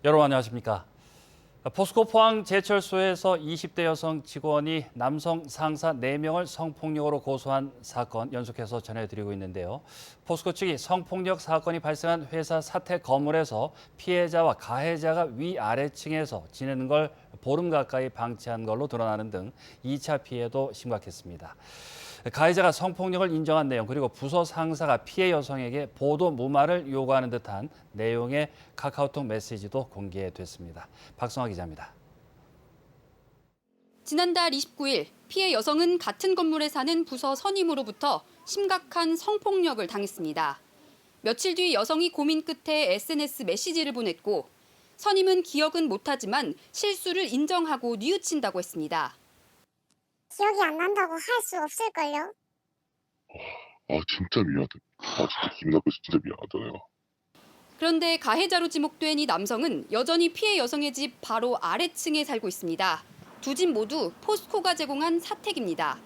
여러분 안녕하십니까? 포스코 포항제철소에서 20대 여성 직원이 남성 상사 4명을 성폭력으로 고소한 사건 연속해서 전해드리고 있는데요. 포스코 측이 성폭력 사건이 발생한 회사 사택 건물에서 피해자와 가해자가 위아래층에서 지내는 걸 보름 가까이 방치한 걸로 드러나는 등 2차 피해도 심각했습니다. 가해자가 성폭력을 인정한 내용 그리고 부서 상사가 피해 여성에게 보도 무마를 요구하는 듯한 내용의 카카오톡 메시지도 공개됐습니다. 박성아 기자입니다. 지난달 29일 피해 여성은 같은 건물에 사는 부서 선임으로부터 심각한 성폭력을 당했습니다. 며칠 뒤 여성이 고민 끝에 SNS 메시지를 보냈고 선임은 기억은 못하지만 실수를 인정하고 뉘우친다고 했습니다. 기억이 안 난다고 할 수 없을걸요? 진짜 미안하다. 진짜 기분 나빠서 진짜 미안하다요. 그런데 가해자로 지목된 이 남성은 여전히 피해 여성의 집 바로 아래층에 살고 있습니다. 두 집 모두 포스코가 제공한 사택입니다.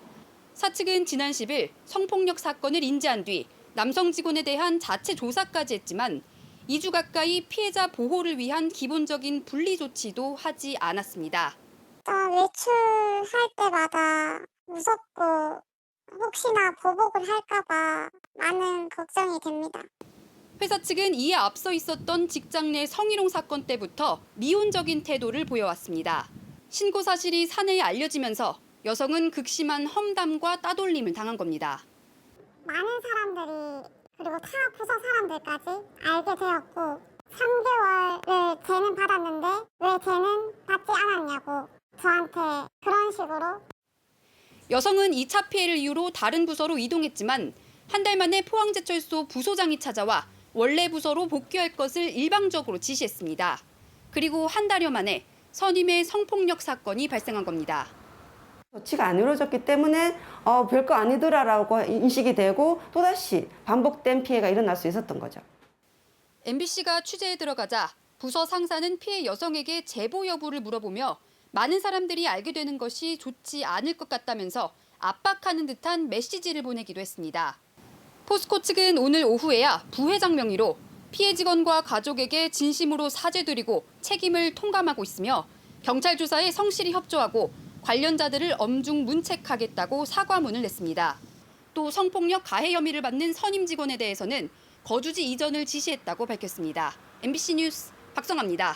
사측은 지난 10일 성폭력 사건을 인지한 뒤 남성 직원에 대한 자체 조사까지 했지만 2주 가까이 피해자 보호를 위한 기본적인 분리 조치도 하지 않았습니다. 외출할 때마다 무섭고 혹시나 보복을 할까봐 많은 걱정이 됩니다. 회사 측은 이에 앞서 있었던 직장 내 성희롱 사건 때부터 미온적인 태도를 보여왔습니다. 신고 사실이 사내에 알려지면서 여성은 극심한 험담과 따돌림을 당한 겁니다. 많은 사람들이 그리고 타 부서 사람들까지 알게 되었고 3개월을 쟤는 받았는데 왜 쟤는 받지 않았냐고 저한테 그런 식으로. 여성은 2차 피해를 이유로 다른 부서로 이동했지만 한 달 만에 포항제철소 부소장이 찾아와 원래 부서로 복귀할 것을 일방적으로 지시했습니다. 그리고 한 달여 만에 선임의 성폭력 사건이 발생한 겁니다. 조치가 안 이루어졌기 때문에 별거 아니더라라고 인식이 되고 또다시 반복된 피해가 일어날 수 있었던 거죠. MBC가 취재에 들어가자 부서 상사는 피해 여성에게 제보 여부를 물어보며 많은 사람들이 알게 되는 것이 좋지 않을 것 같다면서 압박하는 듯한 메시지를 보내기도 했습니다. 포스코 측은 오늘 오후에야 부회장 명의로 피해 직원과 가족에게 진심으로 사죄드리고 책임을 통감하고 있으며 경찰 조사에 성실히 협조하고 관련자들을 엄중 문책하겠다고 사과문을 냈습니다. 또 성폭력 가해 혐의를 받는 선임 직원에 대해서는 거주지 이전을 지시했다고 밝혔습니다. MBC 뉴스 박성아입니다.